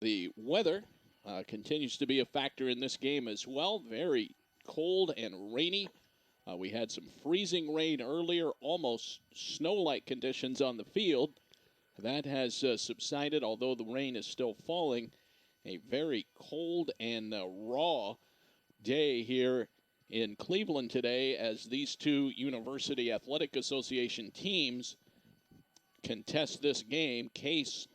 The weather continues to be a factor in this game as well. Very cold and rainy. We had some freezing rain earlier, almost snow-like conditions on the field. That has subsided, although the rain is still falling. A very cold and raw day here in Cleveland today as these two University Athletic Association teams contest this game. Case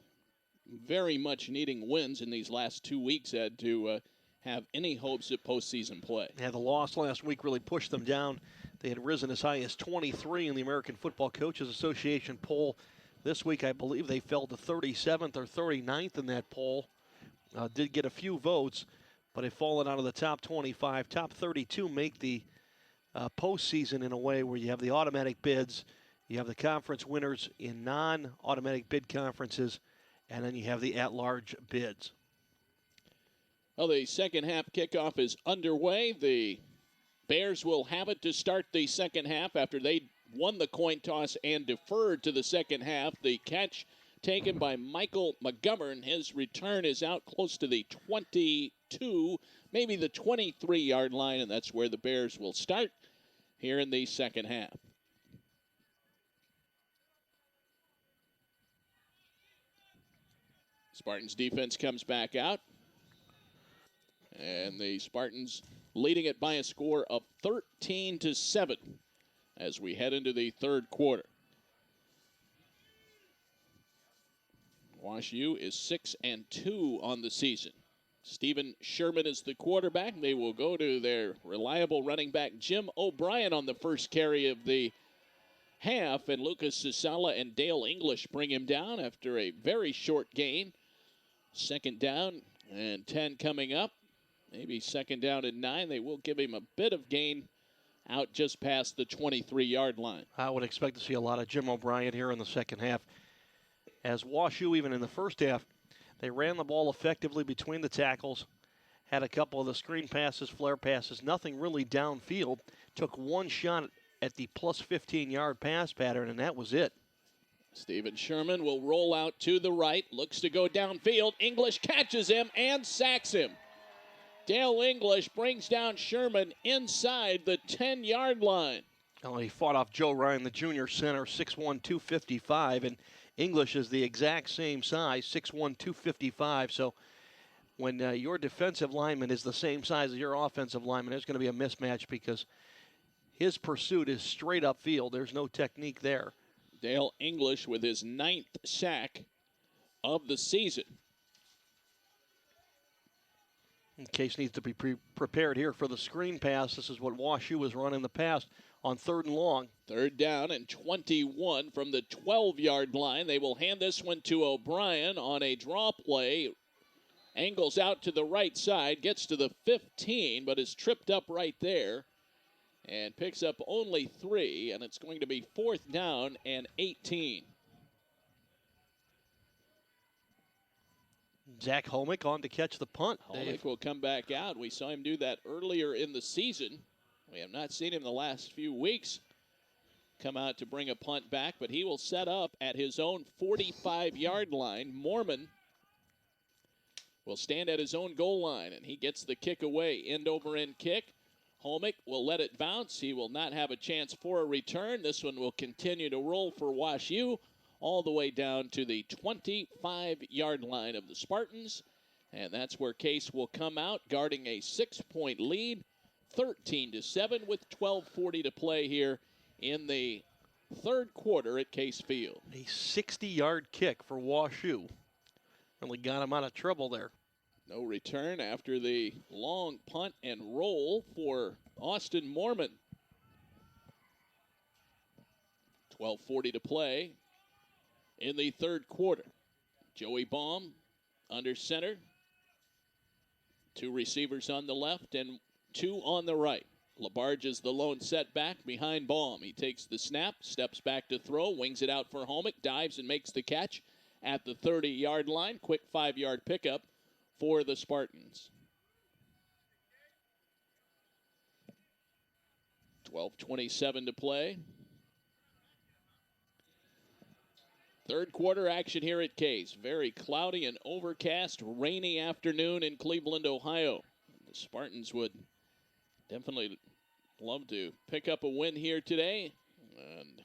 very much needing wins in these last 2 weeks, Ed, to have any hopes at postseason play. Yeah, the loss last week really pushed them down. They had risen as high as 23 in the American Football Coaches Association poll. This week, I believe they fell to 37th or 39th in that poll. Did get a few votes, but have fallen out of the top 25. Top 32 make the postseason in a way where you have the automatic bids, you have the conference winners in non-automatic bid conferences, and then you have the at-large bids. Well, the second half kickoff is underway. The Bears will have it to start the second half after they won the coin toss and deferred to the second half. The catch taken by Michael McGovern. His return is out close to the 22, maybe the 23-yard line, and that's where the Bears will start here in the second half. Spartans defense comes back out. And the Spartans leading it by a score of 13-7 as we head into the third quarter. WashU is 6-2 on the season. Stephen Sherman is the quarterback. They will go to their reliable running back, Jim O'Brien, on the first carry of the half. And Lucas Sisala and Dale English bring him down after a very short gain. Second down and 10 coming up. Maybe second down and 9. They will give him a bit of gain out just past the 23-yard line. I would expect to see a lot of Jim O'Brien here in the second half. As WashU, even in the first half, they ran the ball effectively between the tackles, had a couple of the screen passes, flare passes, nothing really downfield. Took one shot at the plus 15-yard pass pattern, and that was it. Stephen Sherman will roll out to the right, looks to go downfield. English catches him and sacks him. Dale English brings down Sherman inside the 10-yard line. Well, he fought off Joe Ryan, the junior center, 6'1", 255, and English is the exact same size, 6'1", 255. So when your defensive lineman is the same size as your offensive lineman, there's going to be a mismatch because his pursuit is straight upfield. There's no technique there. Dale English with his 9th sack of the season. Case needs to be prepared here for the screen pass. This is what WashU has run in the past on 3rd and long. 3rd down and 21 from the 12-yard line. They will hand this one to O'Brien on a draw play. Angles out to the right side, gets to the 15, but is tripped up right there and picks up only 3, and it's going to be 4th down and 18. Zach Homick on to catch the punt. Homick will come back out. We saw him do that earlier in the season. We have not seen him the last few weeks come out to bring a punt back, but he will set up at his own 45-yard line. Mormon will stand at his own goal line, and he gets the kick away. End-over-end kick. Homick will let it bounce. He will not have a chance for a return. This one will continue to roll for WashU all the way down to the 25-yard line of the Spartans. And that's where Case will come out, guarding a 6-point lead, 13-7 with 12:40 to play here in the third quarter at Case Field. A 60-yard kick for WashU. Really got him out of trouble there. No return after the long punt and roll for Austin Mormon. 12:40 to play in the third quarter. Joey Baum under center. 2 receivers on the left and 2 on the right. LaBarge is the lone setback behind Baum. He takes the snap, steps back to throw, wings it out for Homick, dives and makes the catch at the 30-yard line. Quick 5-yard pickup for the Spartans. 12:27 to play. Third quarter action here at Case. Very cloudy and overcast, rainy afternoon in Cleveland, Ohio. The Spartans would definitely love to pick up a win here today. And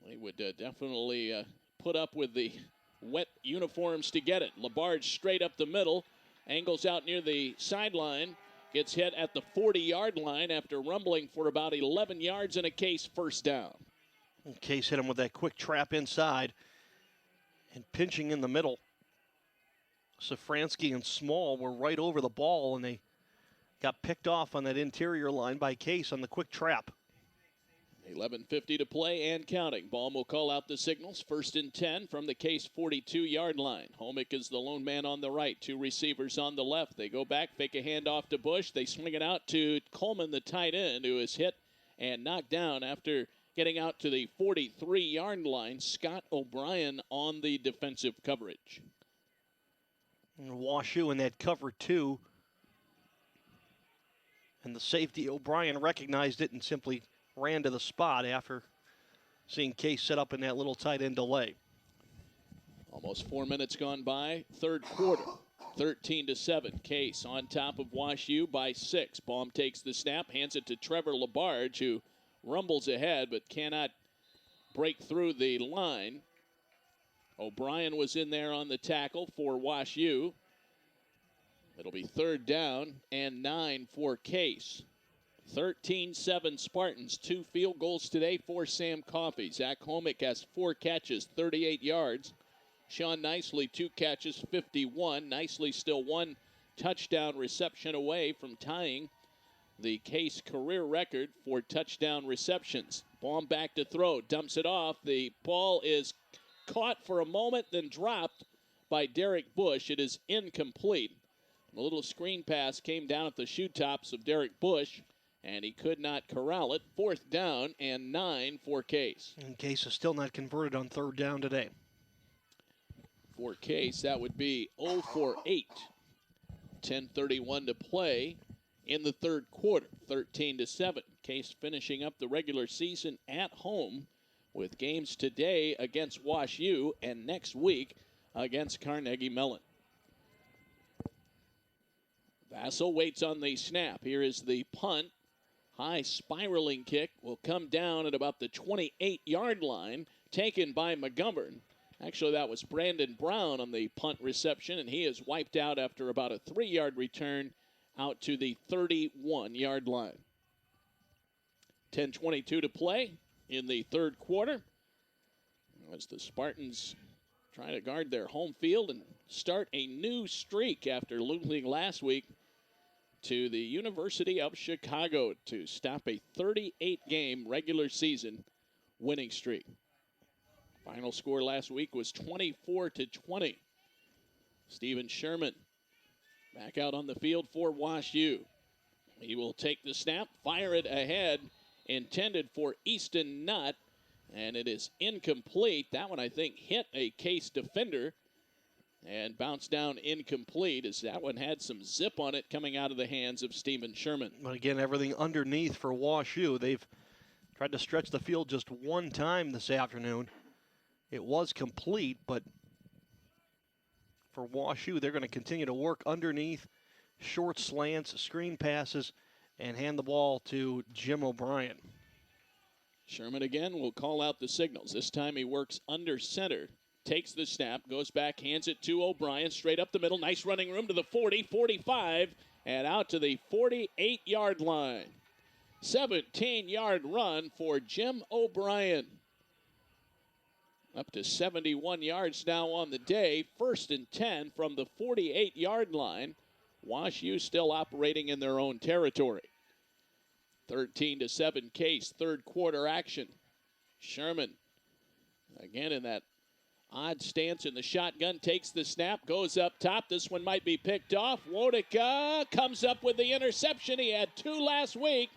they would definitely put up with the wet uniforms to get it. Labarge straight up the middle, angles out near the sideline, gets hit at the 40-yard line after rumbling for about 11 yards and a Case first down. Case hit him with that quick trap inside and pinching in the middle. Safransky and Small were right over the ball, and they got picked off on that interior line by Case on the quick trap. 11:50 to play and counting. Baum will call out the signals. 1st and 10 from the Case 42-yard line. Homick is the lone man on the right. 2 receivers on the left. They go back, fake a handoff to Bush. They swing it out to Coleman, the tight end, who is hit and knocked down after getting out to the 43-yard line. Scott O'Brien on the defensive coverage. And WashU in that cover 2. And the safety, O'Brien, recognized it and simply ran to the spot after seeing Case set up in that little tight end delay. Almost 4 minutes gone by. Third quarter. 13-7. Case on top of WashU by 6. Baum takes the snap, hands it to Trevor Labarge, who rumbles ahead but cannot break through the line. O'Brien was in there on the tackle for WashU. It'll be 3rd down and 9 for Case. 13-7 Spartans. 2 field goals today for Sam Coffey. Zach Homick has 4 catches, 38 yards. Sean Nicely, 2 catches, 51. Nicely still 1 touchdown reception away from tying the Case career record for touchdown receptions. Baum back to throw, dumps it off. The ball is caught for a moment, then dropped by Derek Bush. It is incomplete. A little screen pass came down at the shoe tops of Derek Bush, and he could not corral it. 4th down and 9 for Case. And Case is still not converted on 3rd down today. For Case, that would be 0 for 8. 10:31 to play in the third quarter. 13-7. Case finishing up the regular season at home with games today against WashU and next week against Carnegie Mellon. Vassell waits on the snap. Here is the punt. High spiraling kick will come down at about the 28-yard line, taken by McGovern. Actually, that was Brandon Brown on the punt reception, and he is wiped out after about a 3-yard return out to the 31-yard line. 10:22 to play in the third quarter as the Spartans try to guard their home field and start a new streak after losing last week to the University of Chicago to stop a 38-game regular season winning streak. Final score last week was 24-20. Steven Sherman back out on the field for WashU. He will take the snap, fire it ahead, intended for Easton Nutt, and it is incomplete. That one, I think, hit a Case defender and bounced down incomplete as that one had some zip on it coming out of the hands of Steven Sherman. But again, everything underneath for WashU. They've tried to stretch the field just one time this afternoon. It was complete, but for WashU, they're going to continue to work underneath, short slants, screen passes, and hand the ball to Jim O'Brien. Sherman again will call out the signals. This time he works under center. Takes the snap, goes back, hands it to O'Brien, straight up the middle. Nice running room to the 40, 45, and out to the 48-yard line. 17-yard run for Jim O'Brien. Up to 71 yards now on the day. 1st and 10 from the 48-yard line. WashU still operating in their own territory. 13-7 Case, third quarter action. Sherman again in that odd stance in the shotgun, takes the snap, goes up top. This one might be picked off. Wodika comes up with the interception. He had 2 last week,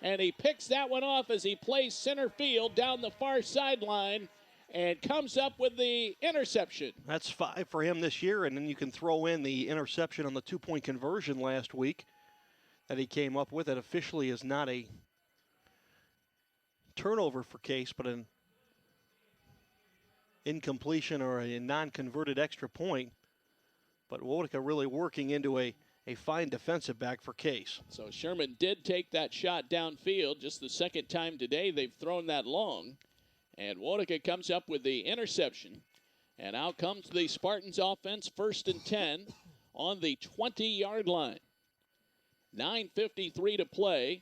and he picks that one off as he plays center field down the far sideline and comes up with the interception. That's 5 for him this year, and then you can throw in the interception on the 2-point conversion last week that he came up with. That officially is not a turnover for Case, but an incompletion or a non-converted extra point. But Wotica really working into a fine defensive back for Case. So Sherman did take that shot downfield. Just the second time today they've thrown that long. And Wotica comes up with the interception. And out comes the Spartans offense, 1st and 10 on the 20-yard line. 9:53 to play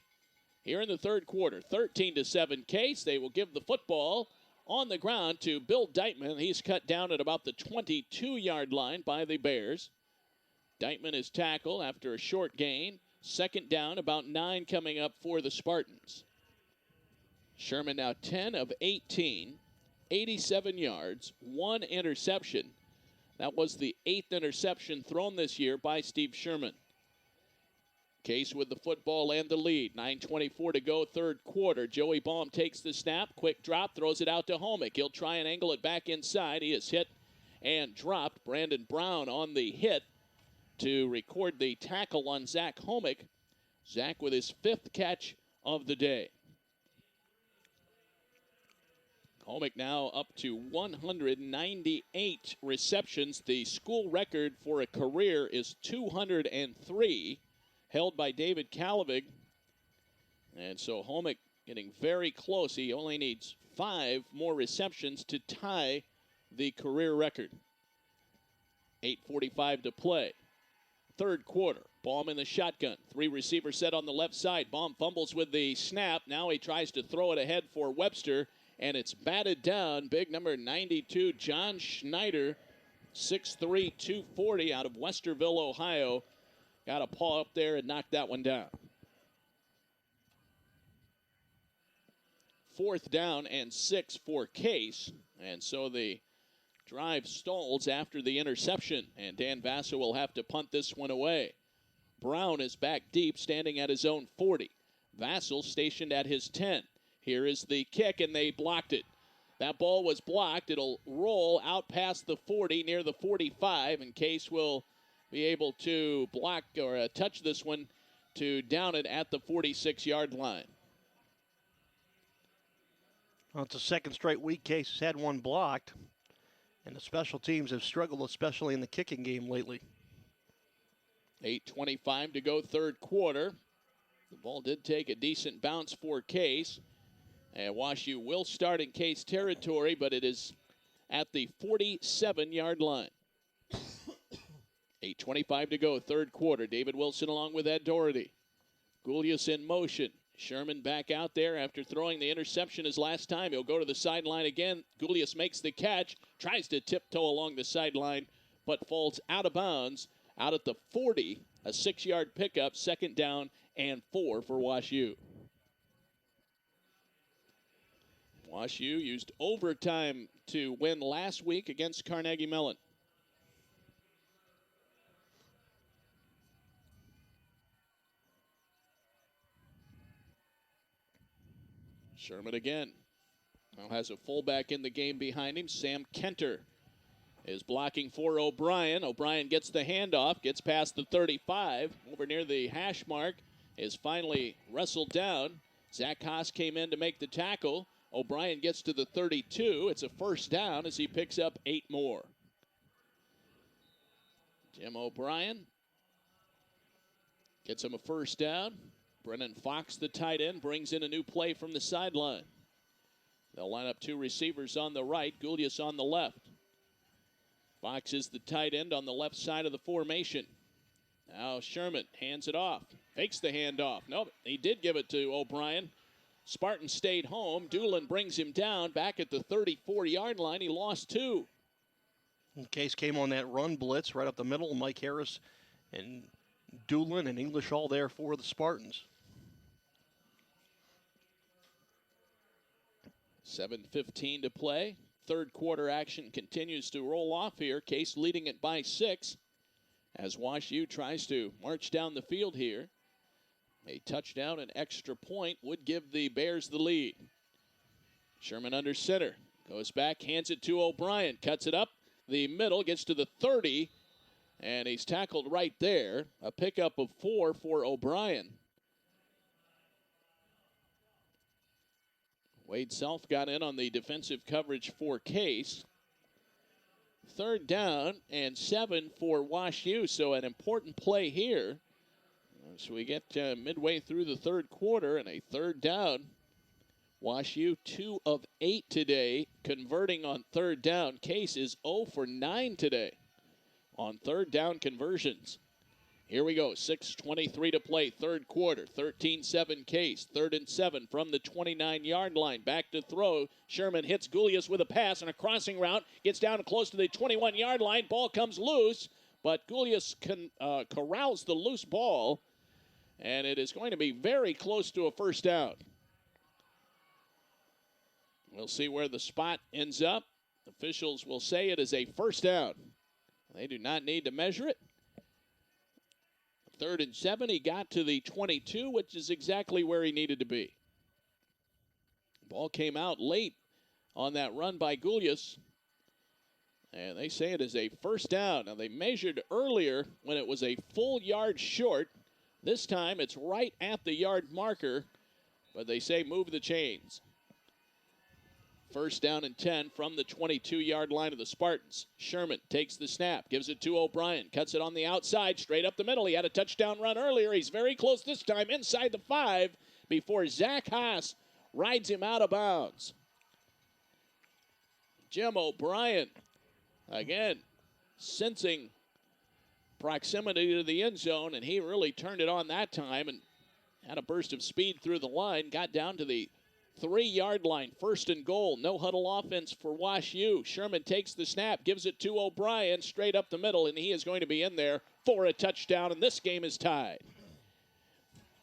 here in the third quarter. 13-7 Case. They will give the football on the ground to Bill Deitman. He's cut down at about the 22-yard line by the Bears. Deitman is tackled after a short gain. 2nd down, about 9 coming up for the Spartans. Sherman now 10 of 18, 87 yards, 1 interception. That was the 8th interception thrown this year by Steve Sherman. Case with the football and the lead. 9:24 to go, third quarter. Joey Baum takes the snap, quick drop, throws it out to Homick. He'll try and angle it back inside. He is hit and dropped. Brandon Brown on the hit to record the tackle on Zach Homick. Zach with his 5th catch of the day. Homick now up to 198 receptions. The school record for a career is 203, held by David Kalavig. And so Homick getting very close. He only needs 5 more receptions to tie the career record. 8:45 to play. Third quarter. Baum in the shotgun. 3 receivers set on the left side. Baum fumbles with the snap. Now he tries to throw it ahead for Webster. And it's batted down. Big number 92, John Schneider, 6'3", 240 out of Westerville, Ohio. Got a paw up there and knocked that one down. 4th down and 6 for Case. And so the drive stalls after the interception. And Dan Vassell will have to punt this one away. Brown is back deep, standing at his own 40. Vassell stationed at his 10. Here is the kick, and they blocked it. That ball was blocked. It'll roll out past the 40, near the 45, and Case will be able to block or touch this one to down it at the 46-yard line. Well, it's the 2nd straight week Case has had one blocked, and the special teams have struggled, especially in the kicking game lately. 8:25 to go, third quarter. The ball did take a decent bounce for Case. And WashU will start in Case territory, but it is at the 47-yard line. 8:25 to go, third quarter. David Wilson along with Ed Doherty. Gulius in motion. Sherman back out there after throwing the interception his last time. He'll go to the sideline again. Gulius makes the catch, tries to tiptoe along the sideline, but falls out of bounds out at the 40. A 6-yard pickup, 2nd down and 4 for WashU. WashU used overtime to win last week against Carnegie Mellon. Sherman again. Now has a fullback in the game behind him. Sam Kenter is blocking for O'Brien. O'Brien gets the handoff, gets past the 35. Over near the hash mark, is finally wrestled down. Zach Haas came in to make the tackle. O'Brien gets to the 32. It's a 1st down as he picks up 8 more. Jim O'Brien gets him a 1st down. Brennan Fox, the tight end, brings in a new play from the sideline. They'll line up 2 receivers on the right, Gulius on the left. Fox is the tight end on the left side of the formation. Now Sherman hands it off. Fakes the handoff. Nope, he did give it to O'Brien. Spartan stayed home. Doolin brings him down back at the 34-yard line. He lost 2. Case came on that run blitz right up the middle. Mike Harris and Doolin and English all there for the Spartans. 7:15 to play. Third quarter action continues to roll off here. Case leading it by 6 as WashU tries to march down the field here. A touchdown, an extra point would give the Bears the lead. Sherman under center. Goes back, hands it to O'Brien. Cuts it up the middle, gets to the 30, and he's tackled right there. A pickup of 4 for O'Brien. Wade Self got in on the defensive coverage for Case. 3rd down and 7 for WashU, so an important play here. So we get midway through the 3rd quarter and a 3rd down. WashU 2 of 8 today, converting on 3rd down. Case is 0 for 9 today on 3rd down conversions. Here we go, 6:23 to play, 3rd quarter, 13-7 Case, 3rd and 7 from the 29-yard line. Back to throw, Sherman hits Gulius with a pass and a crossing route, gets down close to the 21-yard line, ball comes loose, but Gulius corrals the loose ball, and it is going to be very close to a 1st down. We'll see where the spot ends up. Officials will say it is a 1st down. They do not need to measure it. 3rd and 7, he got to the 22, which is exactly where he needed to be. Ball came out late on that run by Gulius, and they say it is a 1st down. Now, they measured earlier when it was a full yard short. This time, it's right at the yard marker, but they say move the chains. 1st down and 10 from the 22-yard line of the Spartans. Sherman takes the snap, gives it to O'Brien, cuts it on the outside, straight up the middle. He had a touchdown run earlier. He's very close this time, inside the 5, before Zach Haas rides him out of bounds. Jim O'Brien, again, sensing proximity to the end zone, and he really turned it on that time and had a burst of speed through the line, got down to the 3-yard line, 1st and goal. No huddle offense for WashU. Sherman takes the snap, gives it to O'Brien straight up the middle, and he is going to be in there for a touchdown, and this game is tied.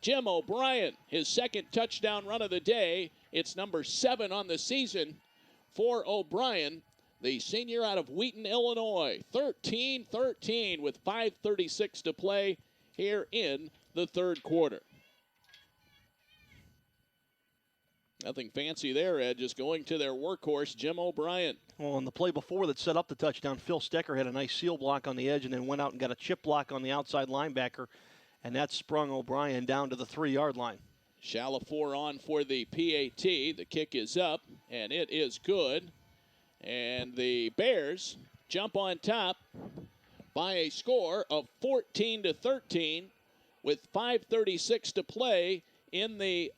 Jim O'Brien, his 2nd touchdown run of the day. It's number 7 on the season for O'Brien, the senior out of Wheaton, Illinois. 13-13 with 5:36 to play here in the 3rd quarter. Nothing fancy there, Ed, just going to their workhorse, Jim O'Brien. Well, on the play before that set up the touchdown, Phil Stecker had a nice seal block on the edge and then went out and got a chip block on the outside linebacker, and that sprung O'Brien down to the 3-yard line. Shalafour on for the PAT. The kick is up, and it is good. And the Bears jump on top by a score of 14-13 with 5:36 to play in the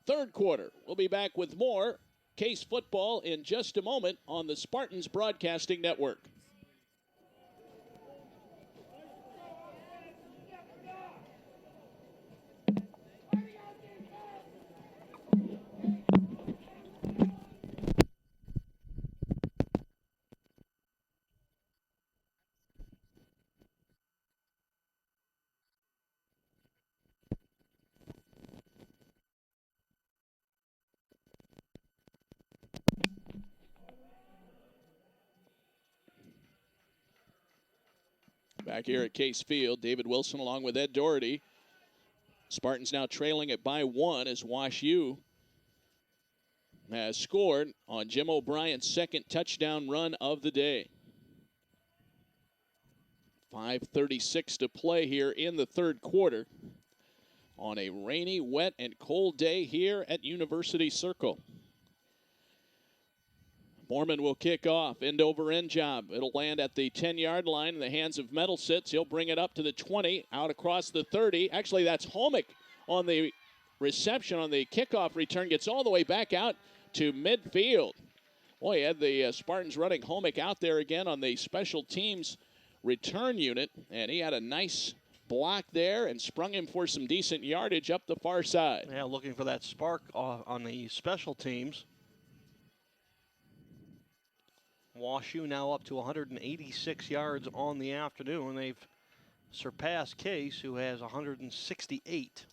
3rd quarter. We'll be back with more Case football in just a moment on the Spartans Broadcasting Network. Back here at Case Field, David Wilson along with Ed Doherty. Spartans now trailing it by 1 as WashU has scored on Jim O'Brien's 2nd touchdown run of the day. 5:36 to play here in the 3rd quarter on a rainy, wet, and cold day here at University Circle. Mormon will kick off, end-over-end job. It'll land at the 10-yard line in the hands of Metalsitz. He'll bring it up to the 20, out across the 30. Actually, that's Homick on the reception on the kickoff return. Gets all the way back out to midfield. Boy, had the Spartans running Homick out there again on the special teams return unit, and he had a nice block there and sprung him for some decent yardage up the far side. Yeah, looking for that spark on the special teams. WashU now up to 186 yards on the afternoon. They've surpassed Case, who has 168.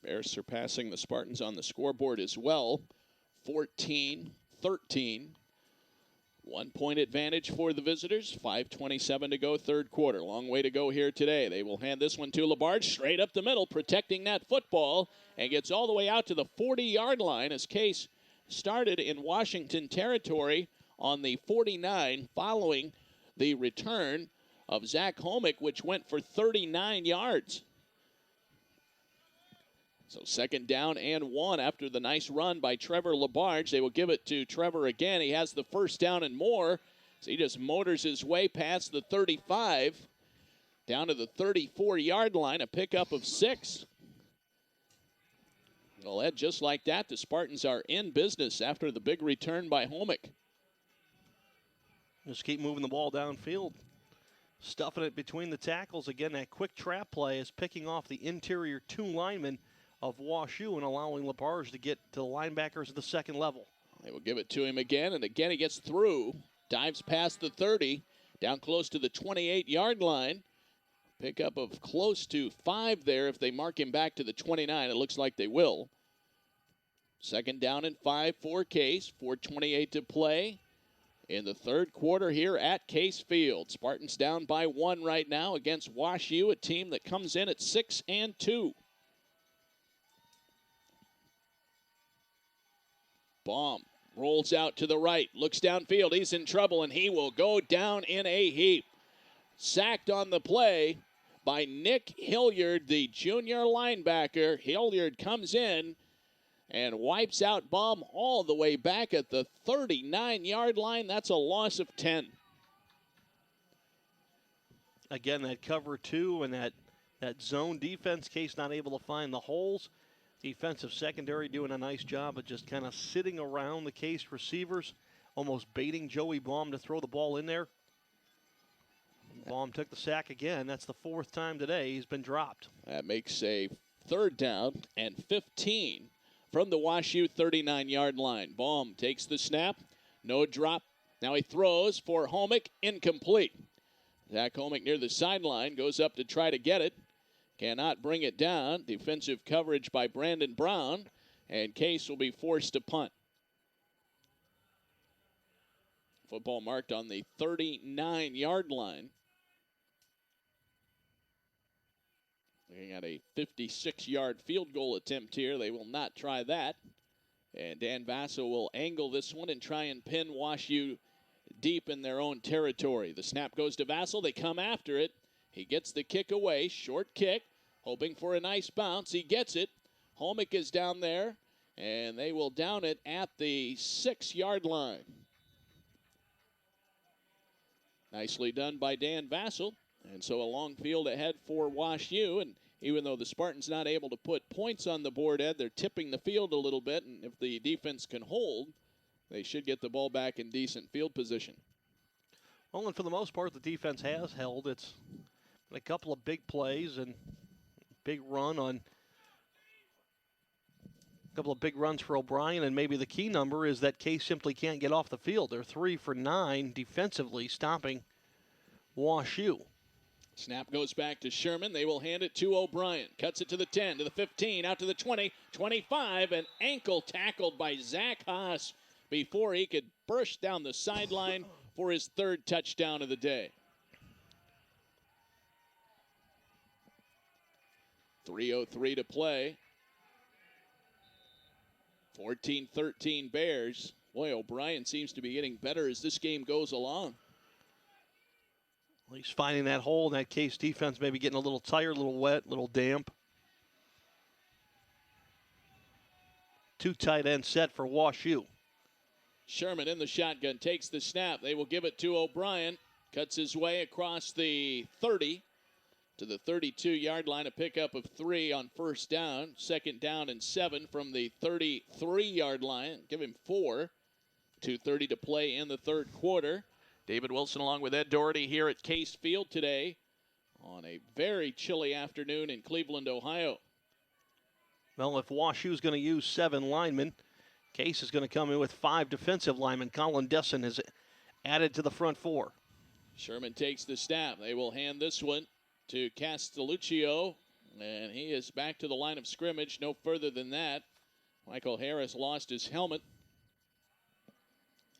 Bears surpassing the Spartans on the scoreboard as well. 14-13. 1 point advantage for the visitors. 5:27 to go, 3rd quarter. Long way to go here today. They will hand this one to Labarge, straight up the middle, protecting that football, and gets all the way out to the 40-yard line as Case started in Washington territory on the 49 following the return of Zach Homick, which went for 39 yards. So 2nd down and 1 after the nice run by Trevor Labarge. They will give it to Trevor again. He has the 1st down and more. So he just motors his way past the 35 down to the 34-yard line, a pickup of 6. Well, Ed, just like that, the Spartans are in business after the big return by Homick. Just keep moving the ball downfield. Stuffing it between the tackles. Again, that quick trap play is picking off the interior 2 linemen of WashU and allowing Labarge to get to the linebackers at the 2nd level. They will give it to him again, and again he gets through. Dives past the 30, down close to the 28-yard line. Pickup of close to 5 there if they mark him back to the 29. It looks like they will. 2nd down and 5 for Case. 4:28 to play in the 3rd quarter here at Case Field. Spartans down by 1 right now against WashU, a team that comes in at 6-2. Baum rolls out to the right, looks downfield. He's in trouble, and he will go down in a heap. Sacked on the play by Nick Hilliard, the junior linebacker. Hilliard comes in and wipes out Baum all the way back at the 39-yard line. That's a loss of 10. Again, that cover 2 and that zone defense. Case not able to find the holes. Defensive secondary doing a nice job of just kind of sitting around the Case receivers, almost baiting Joey Baum to throw the ball in there. Baum took the sack again. That's the 4th time today he's been dropped. That makes a 3rd down and 15 from the WashU 39-yard line. Baum takes the snap. No drop. Now he throws for Homick. Incomplete. Zach Homick near the sideline. Goes up to try to get it. Cannot bring it down. Defensive coverage by Brandon Brown. And Case will be forced to punt. Football marked on the 39-yard line. Looking at a 56-yard field goal attempt here. They will not try that. And Dan Vasso will angle this one and try and pin WashU deep in their own territory. The snap goes to Vassell. They come after it. He gets the kick away. Short kick. Hoping for a nice bounce. He gets it. Homick is down there. And they will down it at the 6-yard line. Nicely done by Dan Vassell. And so a long field ahead for WashU. And even though the Spartans not able to put points on the board, Ed, they're tipping the field a little bit. And if the defense can hold, they should get the ball back in decent field position. Well, and for the most part, the defense has held. It's a couple of big plays and big run on a couple of big runs for O'Brien. And maybe the key number is that Case simply can't get off the field. They're 3 for 9 defensively, stopping WashU. Snap goes back to Sherman. They will hand it to O'Brien. Cuts it to the 10, to the 15, out to the 20, 25. An ankle tackled by Zach Haas before he could burst down the sideline for his 3rd touchdown of the day. 3:03 to play. 14-13 Bears. Boy, O'Brien seems to be getting better as this game goes along. He's finding that hole in that Case defense, maybe getting a little tired, a little wet, a little damp. 2 tight end set for WashU. Sherman in the shotgun, takes the snap. They will give it to O'Brien. Cuts his way across the 30 to the 32-yard line. A pickup of 3 on 1st down. 2nd down and 7 from the 33-yard line. Give him 4. 2:30 to play in the 3rd quarter. David Wilson along with Ed Doherty here at Case Field today on a very chilly afternoon in Cleveland, Ohio. Well, if WashU's going to use 7 linemen, Case is going to come in with 5 defensive linemen. Colin Desson is added to the front 4. Sherman takes the snap. They will hand this one to Castelluccio, and he is back to the line of scrimmage. No further than that. Michael Harris lost his helmet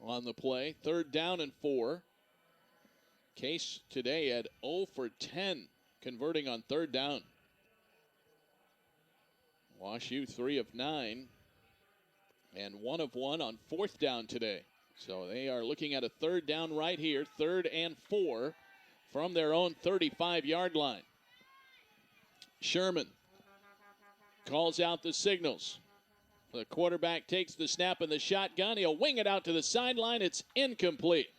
on the play. 3rd down and 4. Case today had 0 for 10 converting on 3rd down. WashU 3 of 9 and 1 of 1 on 4th down today. So they are looking at a 3rd down right here, 3rd and 4 from their own 35-yard line. Sherman calls out the signals. The quarterback takes the snap in the shotgun. He'll wing it out to the sideline. It's incomplete.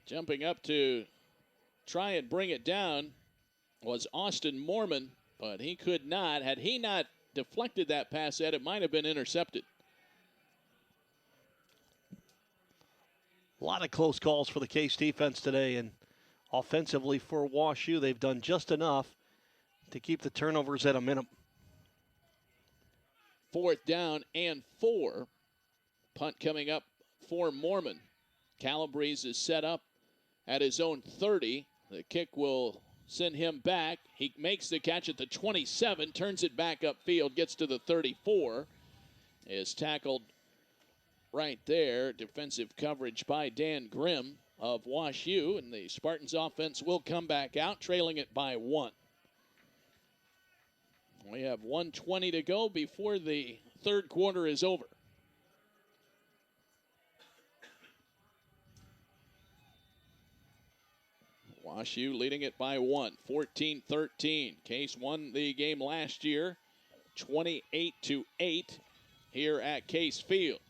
Jumping up to try and bring it down was Austin Mormon, but he could not. Had he not deflected that pass, it might have been intercepted. A lot of close calls for the Case defense today, and offensively for WashU, they've done just enough to keep the turnovers at a minimum. 4th down and 4. Punt coming up for Mormon. Calabrese is set up at his own 30. The kick will send him back. He makes the catch at the 27, turns it back upfield, gets to the 34. Is tackled right there. Defensive coverage by Dan Grimm of WashU, and the Spartans offense will come back out, trailing it by 1. We have 1:20 to go before the third quarter is over. WashU leading it by 1, 14-13. Case won the game last year, 28-8 here at Case Field.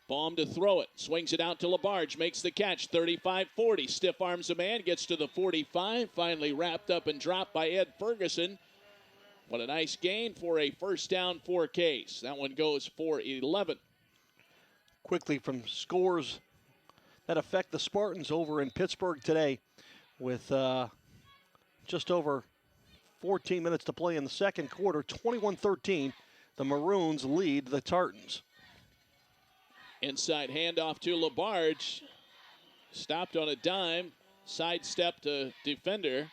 Baum to throw it, swings it out to LaBarge, makes the catch, 35-40. Stiff arms a man, gets to the 45, finally wrapped up and dropped by Ed Ferguson. What a nice gain for a first down for Case. That one goes for 11. Quickly from scores that affect the Spartans over in Pittsburgh today, with just over 14 minutes to play in the second quarter. 21-13, the Maroons lead the Tartans. Inside handoff to LaBarge. Stopped on a dime, sidestepped a defender.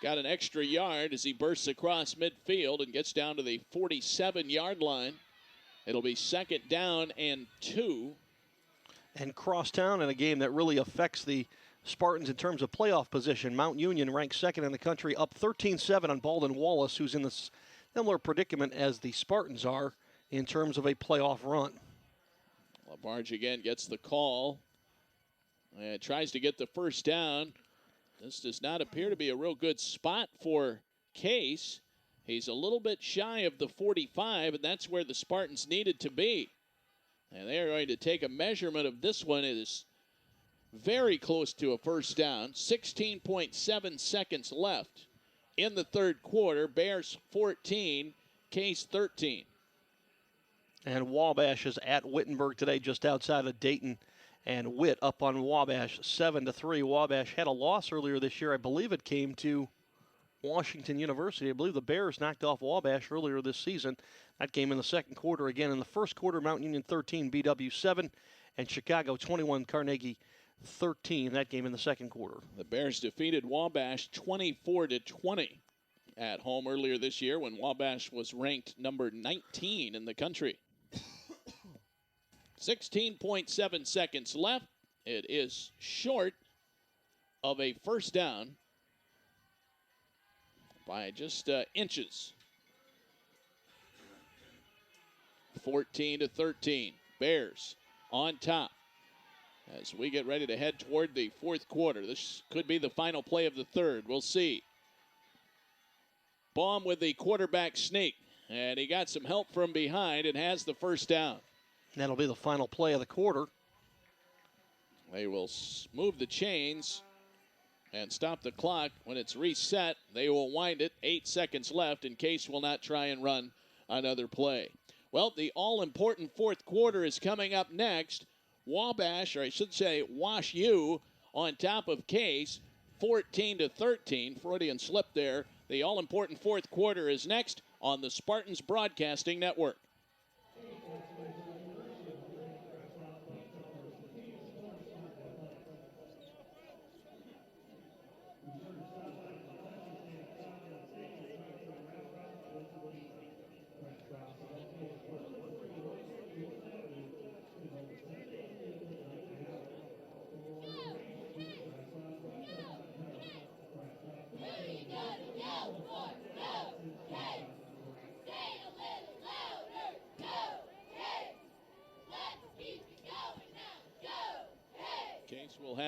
Got an extra yard as he bursts across midfield and gets down to the 47-yard line. It'll be 2nd down and 2. And crosstown in a game that really affects the Spartans in terms of playoff position. Mount Union ranks 2nd in the country, up 13-7 on Baldwin Wallace, who's in the similar predicament as the Spartans are in terms of a playoff run. LaBarge again gets the call and tries to get the first down. This does not appear to be a real good spot for Case. He's a little bit shy of the 45, and that's where the Spartans needed to be. And they're going to take a measurement of this one. It is very close to a first down. 16.7 seconds left in the third quarter. Bears 14, Case 13. And Wabash is at Wittenberg today, just outside of Dayton. And Witt up on Wabash 7-3. Wabash had a loss earlier this year. I believe it came to Washington University. I believe the Bears knocked off Wabash earlier this season. That game in the second quarter again. In the first quarter, Mount Union 13, BW 7, and Chicago 21, Carnegie 13. That game in the second quarter. The Bears defeated Wabash 24-20 at home earlier this year when Wabash was ranked number 19 in the country. 16.7 seconds left. It is short of a first down by just inches. 14-13. Bears on top as we get ready to head toward the fourth quarter. This could be the final play of the third. We'll see. Baum with the quarterback sneak, and he got some help from behind and has the first down. That'll be the final play of the quarter. They will move the chains and stop the clock. When it's reset, they will wind it. 8 seconds left, and Case will not try and run another play. Well, the all-important fourth quarter is coming up next. Wabash, or I should say WashU, on top of Case, 14-13. Freudian slip there. The all-important fourth quarter is next on the Spartans Broadcasting Network.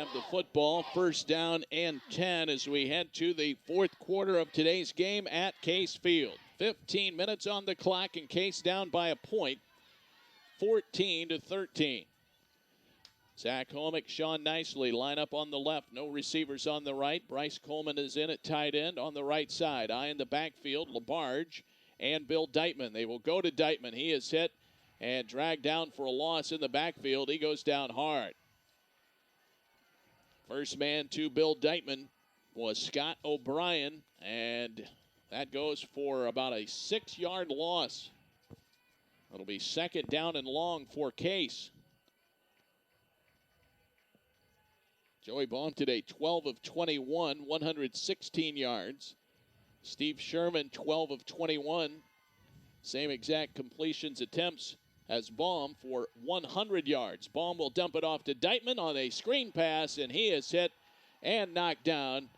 have the football. First down and 10 as we head to the fourth quarter of today's game at Case Field. 15 minutes on the clock and Case down by a point, 14-13. Zach Homick, Sean Nicely line up on the left. No receivers on the right. Bryce Coleman is in at tight end on the right side. In the backfield, LaBarge and Bill Deitman. They will go to Deitman. He is hit and dragged down for a loss in the backfield. He goes down hard. First man to Bill Deitman was Scott O'Brien, and that goes for about a 6-yard loss. It'll be second down and long for Case. Joey Baum today, 12 of 21, 116 yards. Steve Sherman, 12 of 21. Same exact completions attempts as Baum for 100 yards. Baum will dump it off to Deitman on a screen pass, and he is hit and knocked down.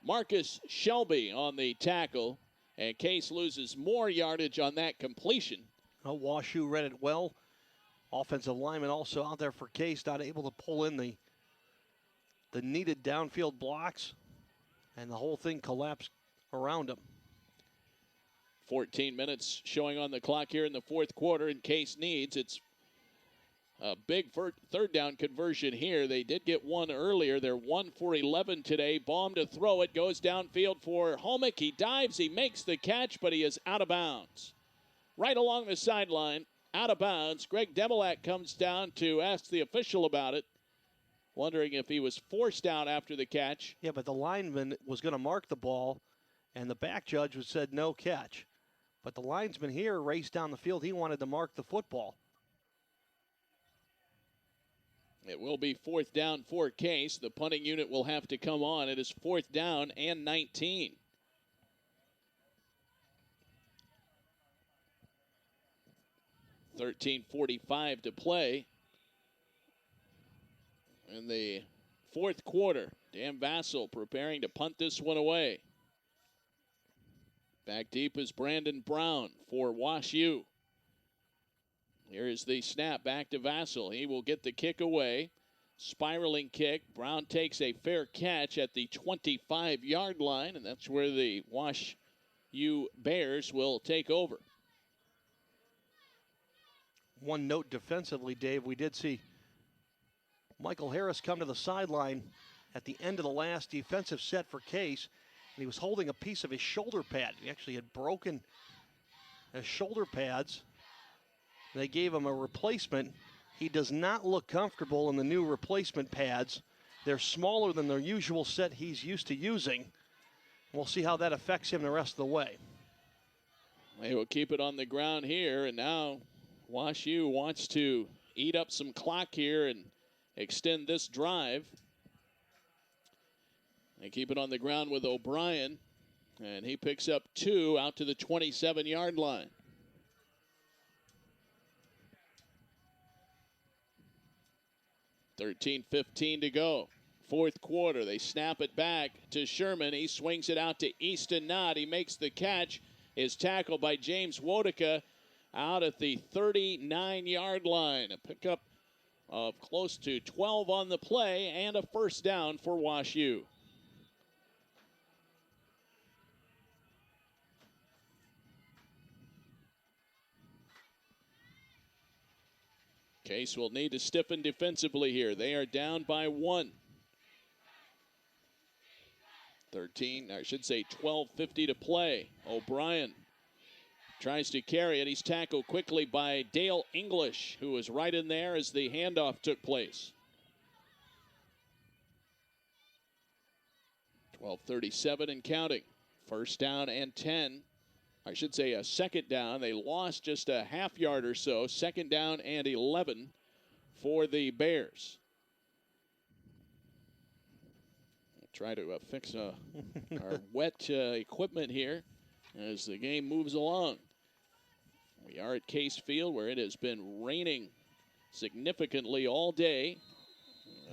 Marcus Shelby on the tackle, and Case loses more yardage on that completion. Well, WashU read it well. Offensive lineman also out there for Case, not able to pull in the needed downfield blocks, and the whole thing collapsed around him. 14 minutes showing on the clock here in the fourth quarter, and Case needs. It's a big third down conversion here. They did get one earlier. They're 1 for 11 today. Baum to throw it, goes downfield for Homick. He dives, he makes the catch, but he is out of bounds. Right along the sideline, out of bounds. Greg Demilak comes down to ask the official about it, wondering if he was forced out after the catch. Yeah, but the lineman was going to mark the ball, and the back judge said no catch. But the linesman here raced down the field. He wanted to mark the football. It will be fourth down for Case. The punting unit will have to come on. It is fourth down and 19. .45 to play in the fourth quarter. Dan Vassell preparing to punt this one away. Back deep is Brandon Brown for WashU. Here is the snap back to Vassell. He will get the kick away. Spiraling kick. Brown takes a fair catch at the 25-yard line, and that's where the WashU Bears will take over. One note defensively, Dave, we did see Michael Harris come to the sideline at the end of the last defensive set for Case, and he was holding a piece of his shoulder pad. He actually had broken his shoulder pads. They gave him a replacement. He does not look comfortable in the new replacement pads. They're smaller than their usual set he's used to using. We'll see how that affects him the rest of the way. They will keep it on the ground here, and now WashU wants to eat up some clock here and extend this drive. They keep it on the ground with O'Brien, and he picks up 2 out to the 27-yard line. .15 to go. Fourth quarter. They snap it back to Sherman. He swings it out to Easton Knott. He makes the catch. Is tackled by James Wodeka out at the 39-yard line. A pickup of close to 12 on the play and a first down for WashU. Case will need to stiffen defensively here. They are down by 1. 12:50 to play. O'Brien tries to carry it. He's tackled quickly by Dale English, who was right in there as the handoff took place. 12:37 and counting. First down and 10. I should say a second down. They lost just a half yard or so. Second down and 11 for the Bears. We'll try to fix our wet equipment here as the game moves along. We are at Case Field, where it has been raining significantly all day.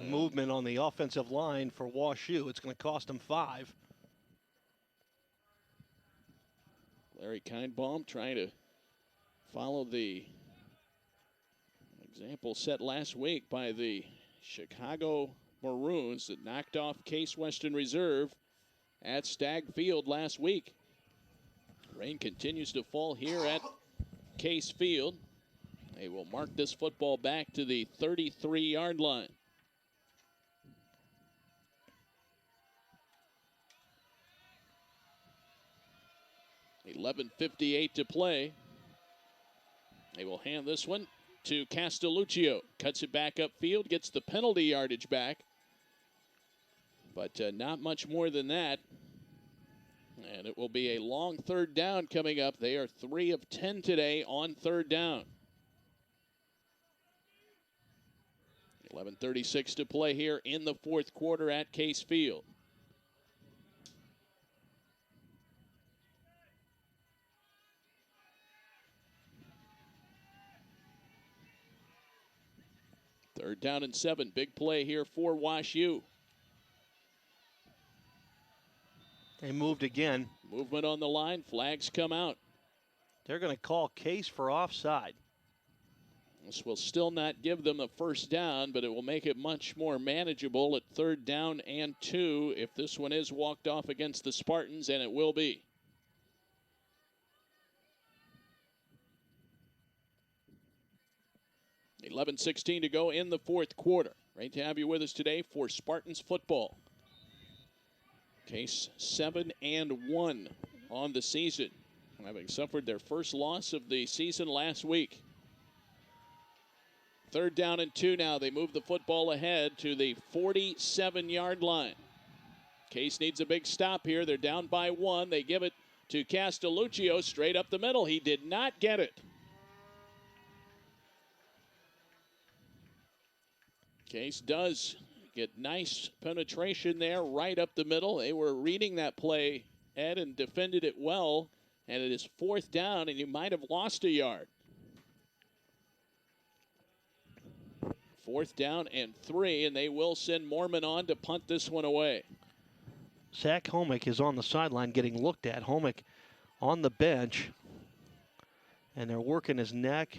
Movement on the offensive line for WashU. It's going to cost them 5. Larry Kindbaum trying to follow the example set last week by the Chicago Maroons that knocked off Case Western Reserve at Stagg Field last week. Rain continues to fall here at Case Field. They will mark this football back to the 33-yard line. $11:58 to play. They will hand this one to Castelluccio. Cuts it back upfield, gets the penalty yardage back. But not much more than that. And it will be a long third down coming up. They are 3 of 10 today on third down. 11:36 to play here in the fourth quarter at Case Field. Third down and 7. Big play here for WashU. They moved again. Movement on the line. Flags come out. They're going to call Case for offside. This will still not give them a first down, but it will make it much more manageable at third down and 2 if this one is walked off against the Spartans, and it will be. $11:16 to go in the fourth quarter. Great to have you with us today for Spartans football. Case 7-1 on the season, having suffered their first loss of the season last week. Third down and 2 now. They move the football ahead to the 47-yard line. Case needs a big stop here. They're down by 1. They give it to Castelluccio straight up the middle. He did not get it. Case does get nice penetration there right up the middle. They were reading that play, Ed, and defended it well. And it is fourth down, and you might have lost a yard. Fourth down and 3, and they will send Mormon on to punt this one away. Zach Homick is on the sideline getting looked at. Homick on the bench, and they're working his neck.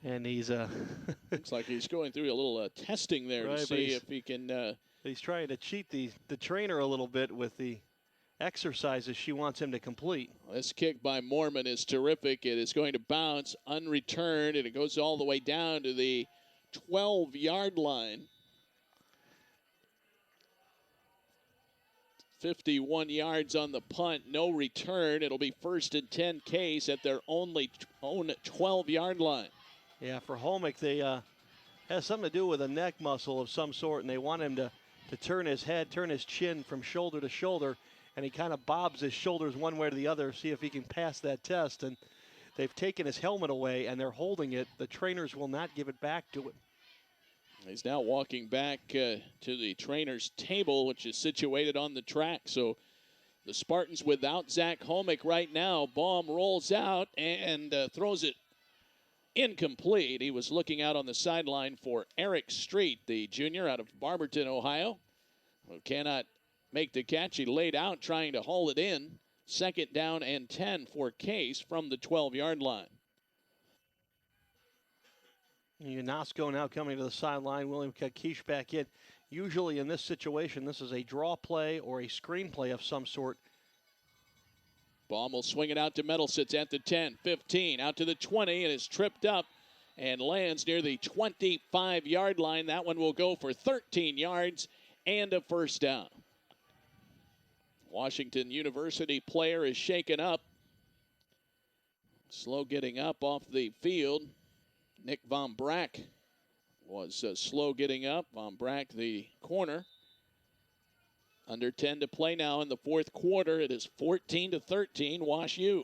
And he's looks like he's going through a little testing there to see if he can. He's trying to cheat the trainer a little bit with the exercises she wants him to complete. This kick by Mormon is terrific. It is going to bounce unreturned, and it goes all the way down to the 12-yard line. 51 yards on the punt, no return. It'll be first and 10 Case at their own 12-yard line. Yeah, for Homick, they has something to do with a neck muscle of some sort, and they want him to turn his head, turn his chin from shoulder to shoulder, and he kind of bobs his shoulders one way or the other, see if he can pass that test. And they've taken his helmet away, and they're holding it. The trainers will not give it back to him. He's now walking back to the trainer's table, which is situated on the track. So the Spartans without Zach Homick right now. Baum rolls out and throws it incomplete. He was looking out on the sideline for Eric Street, the junior out of Barberton, Ohio, who cannot make the catch. He laid out trying to haul it in. Second down and 10 for Case from the 12-yard line. Unosco now coming to the sideline. William Kakish back in. Usually in this situation, this is a draw play or a screen play of some sort. Baum will swing it out to Metalsitz at the 10, 15, out to the 20, and is tripped up and lands near the 25-yard line. That one will go for 13 yards and a first down. Washington University player is shaken up. Slow getting up off the field. Nick Von Brack was slow getting up. Von Brack, the corner. Under 10 to play now in the fourth quarter. It is 14-13, WashU.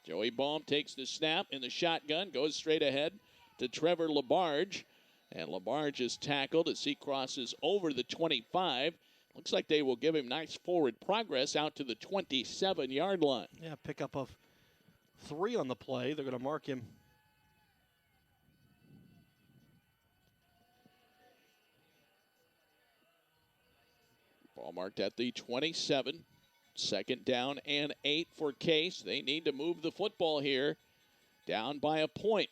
Joey Baum takes the snap in the shotgun, goes straight ahead to Trevor LaBarge. And LaBarge is tackled as he crosses over the 25. Looks like they will give him nice forward progress out to the 27-yard line. Yeah, pickup of 3 on the play. They're going to mark him. Ball marked at the 27. Second down and 8 for Case. They need to move the football here. Down by a point.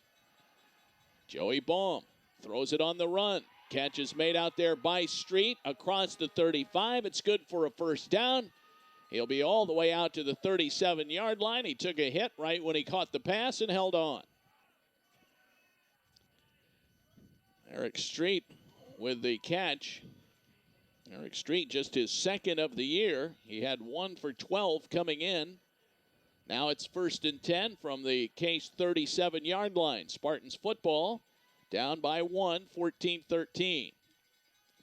Joey Baum throws it on the run. Catch is made out there by Street across the 35. It's good for a first down. He'll be all the way out to the 37-yard line. He took a hit right when he caught the pass and held on. Eric Street with the catch. Eric Street just his second of the year. He had 1 for 12 coming in. Now it's 1st and 10 from the Case 37-yard line. Spartans football down by 1, 14-13.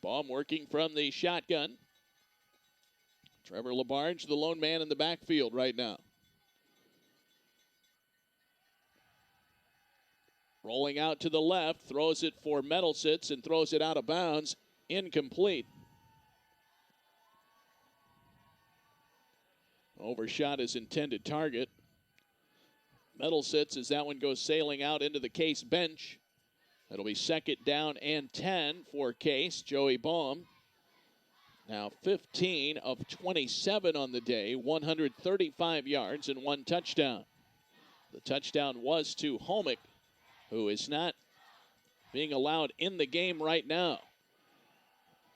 Baum working from the shotgun. Trevor Labarge, the lone man in the backfield right now. Rolling out to the left, throws it for Metalsitz and throws it out of bounds. Incomplete. Overshot his intended target. Metalsitz, as that one goes sailing out into the Case bench. It'll be 2nd down and 10 for Case. Joey Baum. Now 15 of 27 on the day, 135 yards and 1 touchdown. The touchdown was to Homick, who is not being allowed in the game right now.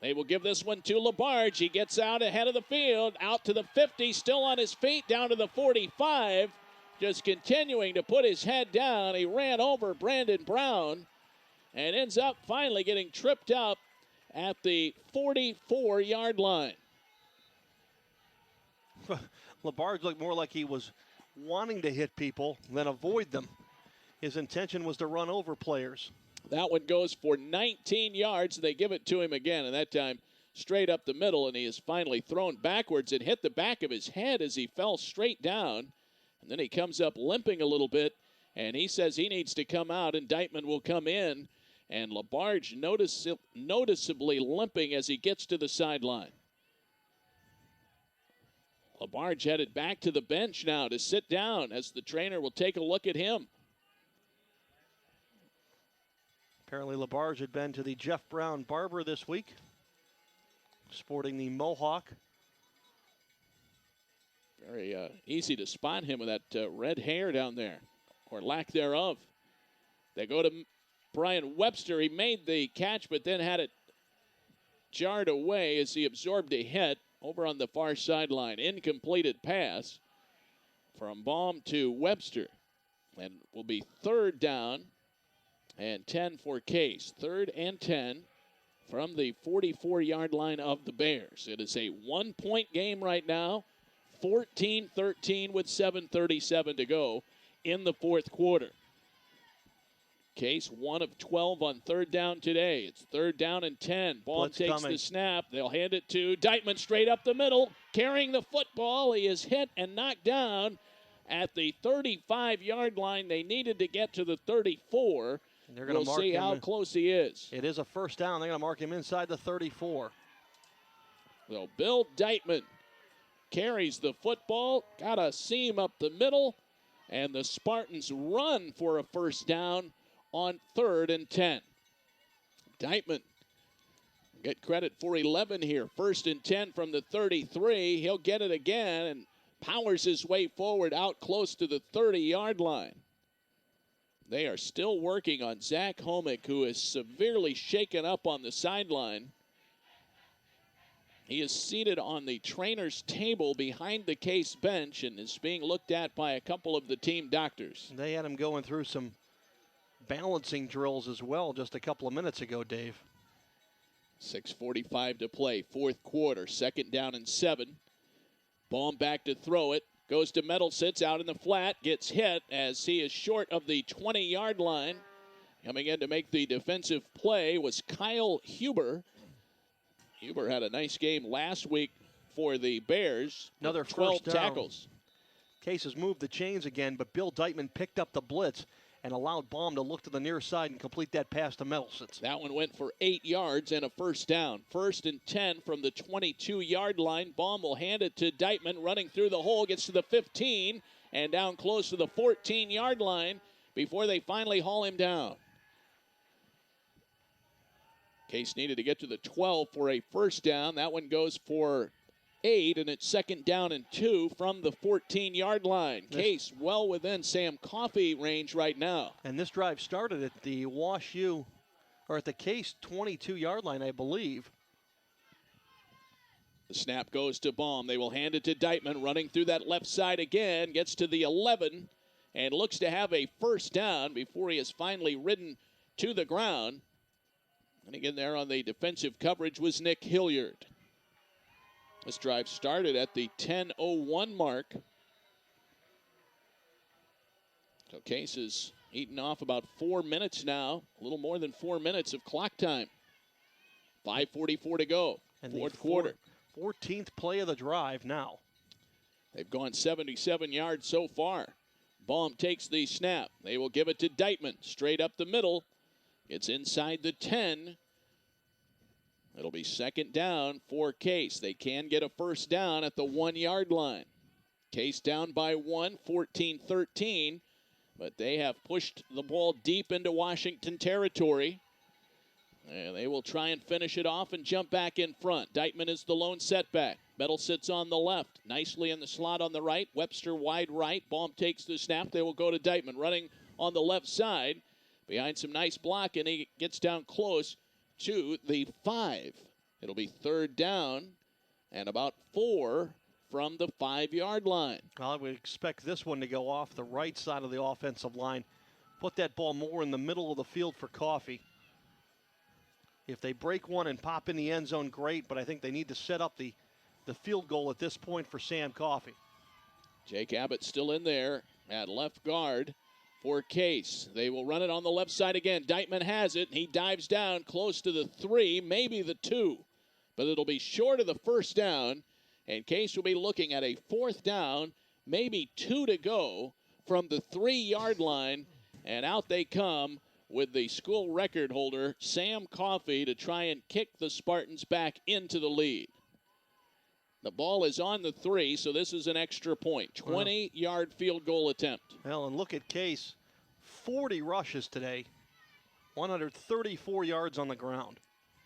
They will give this one to Labarge. He gets out ahead of the field, out to the 50, still on his feet, down to the 45. Just continuing to put his head down. He ran over Brandon Brown and ends up finally getting tripped up at the 44-yard line. Labarge looked more like he was wanting to hit people than avoid them. His intention was to run over players. That one goes for 19 yards. They give it to him again, and that time straight up the middle, and he is finally thrown backwards and hit the back of his head as he fell straight down. And then he comes up limping a little bit, and he says he needs to come out, and Deitman will come in. And Labarge noticeably limping as he gets to the sideline. Labarge headed back to the bench now to sit down as the trainer will take a look at him. Apparently Labarge had been to the Jeff Brown barber this week, sporting the mohawk. Very easy to spot him with that red hair down there, or lack thereof. They go to Brian Webster. He made the catch, but then had it jarred away as he absorbed a hit over on the far sideline. Incompleted pass from Baum to Webster. And will be 3rd down and 10 for Case. 3rd and 10 from the 44-yard line of the Bears. It is a 1-point game right now. 14-13 with 7:37 to go in the 4th quarter. Case 1 of 12 on 3rd down today. It's 3rd down and 10. Baum takes the snap. They'll hand it to Deitman straight up the middle. Carrying the football. He is hit and knocked down at the 35-yard line. They needed to get to the 34. We'll see how close he is. It is a 1st down. They're going to mark him inside the 34. So Bill Deitman carries the football. Got a seam up the middle. And the Spartans run for a 1st down on 3rd and 10. Deitman get credit for 11 here. 1st and 10 from the 33. He'll get it again and powers his way forward out close to the 30-yard line. They are still working on Zach Homick, who is severely shaken up on the sideline. He is seated on the trainer's table behind the Case bench and is being looked at by a couple of the team doctors. They had him going through some balancing drills as well just a couple of minutes ago, Dave. 6:45 to play, 4th quarter, 2nd down and 7. Baum back to throw it, goes to Metalsitz out in the flat, gets hit as he is short of the 20-yard line. Coming in to make the defensive play was Kyle Huber. Huber had a nice game last week for the Bears. Another 12 1st down. tackles. Case has moved the chains again, but Bill Deitman picked up the blitz and allowed Baum to look to the near side and complete that pass to Metalsitz. That one went for 8 yards and a 1st down. 1st and 10 from the 22-yard line. Baum will hand it to Deitman, running through the hole, gets to the 15 and down close to the 14-yard line before they finally haul him down. Case needed to get to the 12 for a 1st down. That one goes for 8, and it's 2nd down and 2 from the 14-yard line. Case well within Sam Coffey range right now. And this drive started at the WashU, or at the Case 22-yard line, I believe. The snap goes to Baum. They will hand it to Deitman, running through that left side again. Gets to the 11 and looks to have a first down before he is finally ridden to the ground. And again, there on the defensive coverage was Nick Hilliard. This drive started at the 10:01 mark. So Case is eaten off about 4 minutes now, a little more than 4 minutes of clock time. 5:44 to go, fourth quarter. 14th play of the drive now. They've gone 77 yards so far. Baum takes the snap. They will give it to Deitman, straight up the middle. It's inside the 10. It'll be 2nd down for Case. They can get a first down at the 1-yard line. Case down by 1, 14-13, but they have pushed the ball deep into Washington territory. And they will try and finish it off and jump back in front. Deitman is the lone setback. Bettle sits on the left, nicely in the slot on the right. Webster wide right. Baum takes the snap. They will go to Deitman, running on the left side. Behind some nice block, and he gets down close to the 5. It'll be 3rd down and about 4 from the 5-yard line. Well, I would expect this one to go off the right side of the offensive line. Put that ball more in the middle of the field for Coffey. If they break one and pop in the end zone, great, but I think they need to set up the field goal at this point for Sam Coffey. Jake Abbott still in there at left guard for Case. They will run it on the left side again. Deitman has it. He dives down close to the 3, maybe the 2, but it'll be short of the first down, and Case will be looking at a 4th down, maybe 2 to go from the 3-yard line, and out they come with the school record holder, Sam Coffey, to try and kick the Spartans back into the lead. The ball is on the 3, so this is an extra point. 20-yard field goal attempt. Well, and look at Case. 40 rushes today, 134 yards on the ground.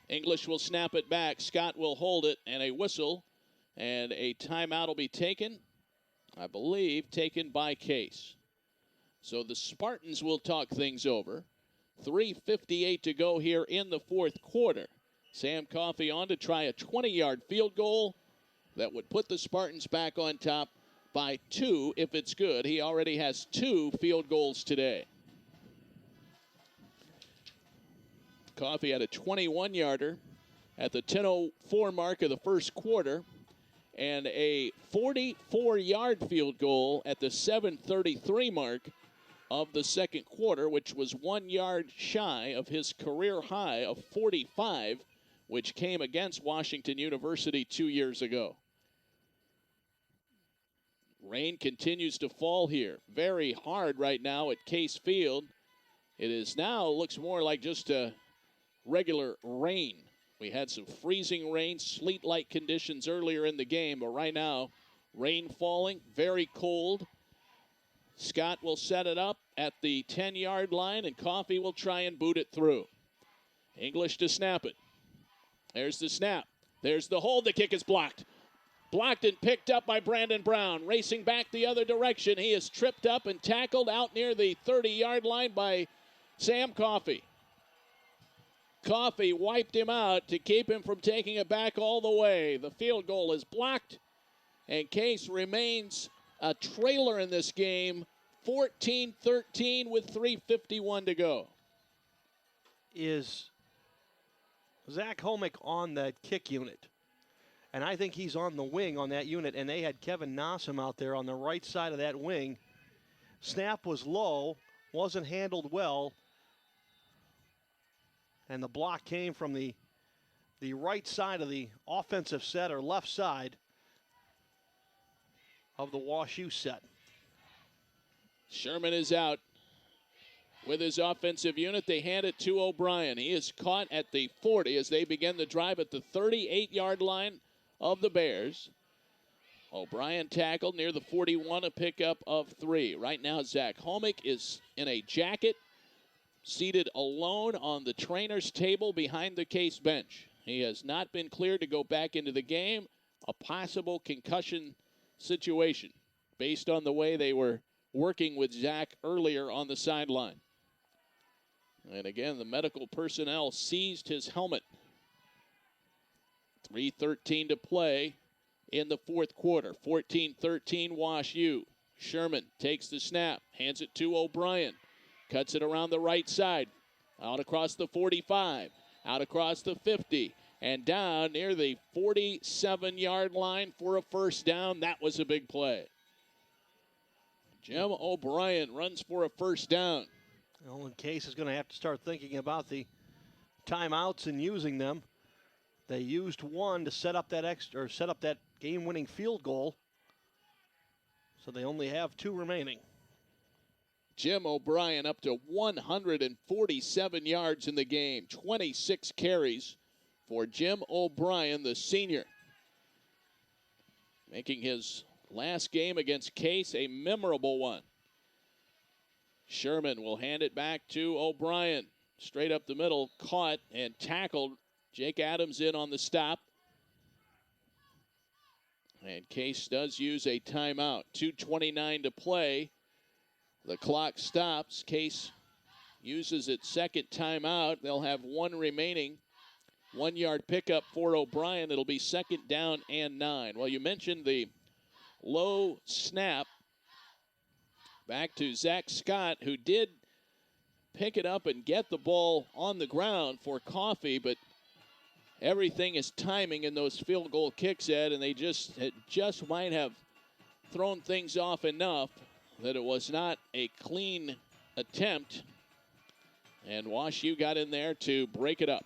English will snap it back. Scott will hold it, and a whistle, and a timeout will be taken, I believe, taken by Case. So the Spartans will talk things over. 3:58 to go here in the 4th quarter. Sam Coffey on to try a 20-yard field goal that would put the Spartans back on top by 2 if it's good. He already has 2 field goals today. Coffey had a 21-yarder at the 10:04 mark of the first quarter and a 44-yard field goal at the 7:33 mark of the second quarter, which was 1 yard shy of his career high of 45, which came against Washington University 2 years ago. Rain continues to fall here. Very hard right now at Case Field. It is now, looks more like just a regular rain. We had some freezing rain, sleet-like conditions earlier in the game, but right now, rain falling, very cold. Scott will set it up at the 10-yard line, and Coffey will try and boot it through. English to snap it. There's the snap. There's the hold. The kick is blocked. Blocked and picked up by Brandon Brown. Racing back the other direction. He is tripped up and tackled out near the 30-yard line by Sam Coffey. Coffey wiped him out to keep him from taking it back all the way. The field goal is blocked, and Case remains a trailer in this game, 14-13 with 3:51 to go. Is Zach Homick on that kick unit? And I think he's on the wing on that unit, and they had Kevin Nossum out there on the right side of that wing. Snap was low, wasn't handled well, and the block came from the right side of the offensive set, or left side of the WashU set. Sherman is out with his offensive unit. They hand it to O'Brien. He is caught at the 40 as they begin the drive at the 38-yard line of the Bears. O'Brien tackled near the 41, a pickup of 3. Right now, Zach Homick is in a jacket, seated alone on the trainer's table behind the Case bench. He has not been cleared to go back into the game. a possible concussion situation based on the way they were working with Zach earlier on the sideline. And again, the medical personnel seized his helmet. 3:13 to play in the fourth quarter. 14-13 WashU. Sherman takes the snap, hands it to O'Brien. Cuts it around the right side. Out across the 45, out across the 50, and down near the 47-yard line for a first down. That was a big play. Jim O'Brien runs for a first down. Well, and Case is going to have to start thinking about the timeouts and using them. They used one to set up that game-winning field goal. So they only have 2 remaining. Jim O'Brien up to 147 yards in the game. 26 carries for Jim O'Brien, the senior. Making his last game against Case a memorable one. Sherman will hand it back to O'Brien. Straight up the middle, caught and tackled. Jake Adams in on the stop. And Case does use a timeout. 2:29 to play. The clock stops. Case uses its second timeout. They'll have 1 remaining. 1-yard pickup for O'Brien. It'll be second down and 9. Well, you mentioned the low snap. Back to Zach Scott, who did pick it up and get the ball on the ground for Coffee, but everything is timing in those field goal kicks, Ed, and they just might have thrown things off enough that it was not a clean attempt, and WashU got in there to break it up.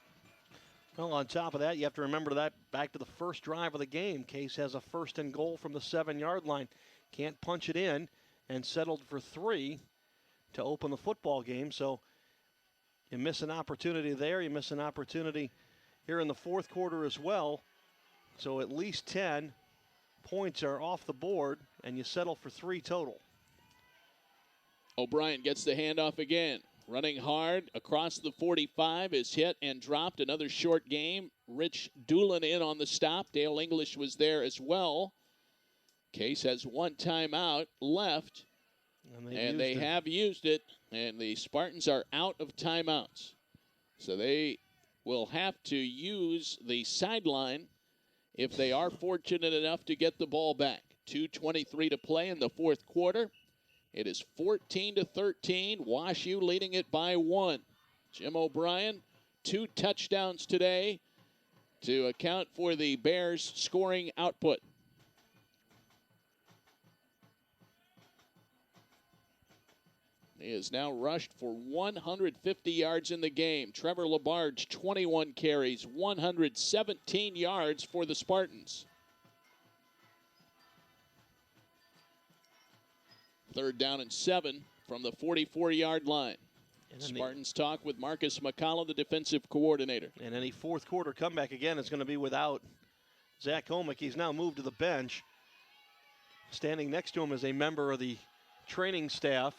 Well, on top of that, you have to remember that back to the first drive of the game. Case has a first and goal from the 7-yard line. Can't punch it in, and settled for 3 to open the football game. So you miss an opportunity there. You miss an opportunity here in the fourth quarter as well. So at least 10 points are off the board, and you settle for 3 total. O'Brien gets the handoff again. Running hard across the 45 is hit and dropped. Another short game. Rich Doolin in on the stop. Dale English was there as well. Case has 1 timeout left, and they have used it, and the Spartans are out of timeouts. So they will have to use the sideline if they are fortunate enough to get the ball back. 2:23 to play in the fourth quarter. It is 14-13. WashU leading it by 1. Jim O'Brien, 2 touchdowns today to account for the Bears' scoring output. He has now rushed for 150 yards in the game. Trevor Labarge, 21 carries, 117 yards for the Spartans. Third down and 7 from the 44-yard line. Spartans talk with Marcus McCollum, the defensive coordinator. And any fourth quarter comeback again is going to be without Zach Omick. He's now moved to the bench. Standing next to him is a member of the training staff.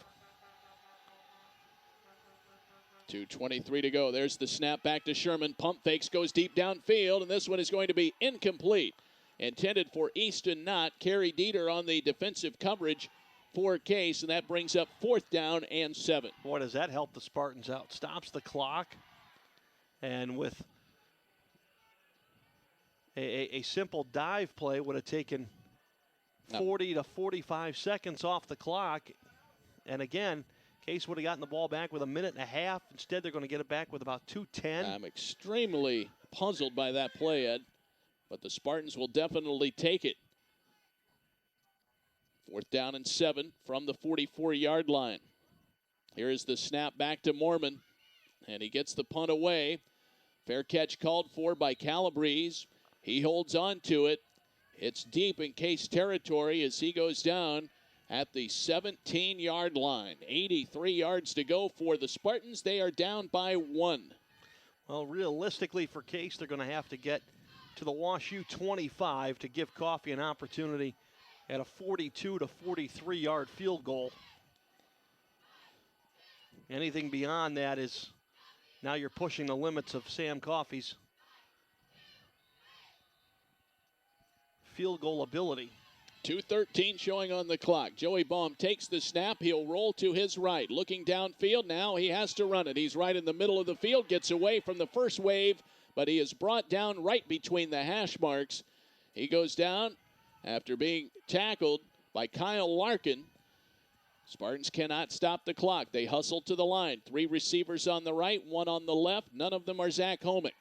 2:23 to go. There's the snap back to Sherman. Pump fakes, goes deep downfield, and this one is going to be incomplete. Intended for Easton Knott. Kerry Dieter on the defensive coverage for Case, and that brings up 4th down and 7. Boy, does that help the Spartans out. Stops the clock, and with a simple dive play would have taken 40 to 45 seconds off the clock. And again, Case would have gotten the ball back with 1.5 minutes. Instead, they're going to get it back with about 2:10. I'm extremely puzzled by that play, Ed, but the Spartans will definitely take it. 4th down and 7 from the 44-yard line. Here is the snap back to Mormon, and he gets the punt away. Fair catch called for by Calabrese. He holds on to it. It's deep in Case territory as he goes down at the 17-yard line. 83 yards to go for the Spartans. They are down by 1. Well, realistically for Case, they're going to have to get to the WashU 25 to give Coffee an opportunity at a 42 to 43-yard field goal. Anything beyond that is now you're pushing the limits of Sam Coffey's field goal ability. 2:13 showing on the clock. Joey Baum takes the snap. He'll roll to his right. Looking downfield. Now he has to run it. He's right in the middle of the field. Gets away from the first wave, but he is brought down right between the hash marks. He goes down after being tackled by Kyle Larkin. Spartans cannot stop the clock. They hustle to the line. 3 receivers on the right, 1 on the left. None of them are Zach Homick.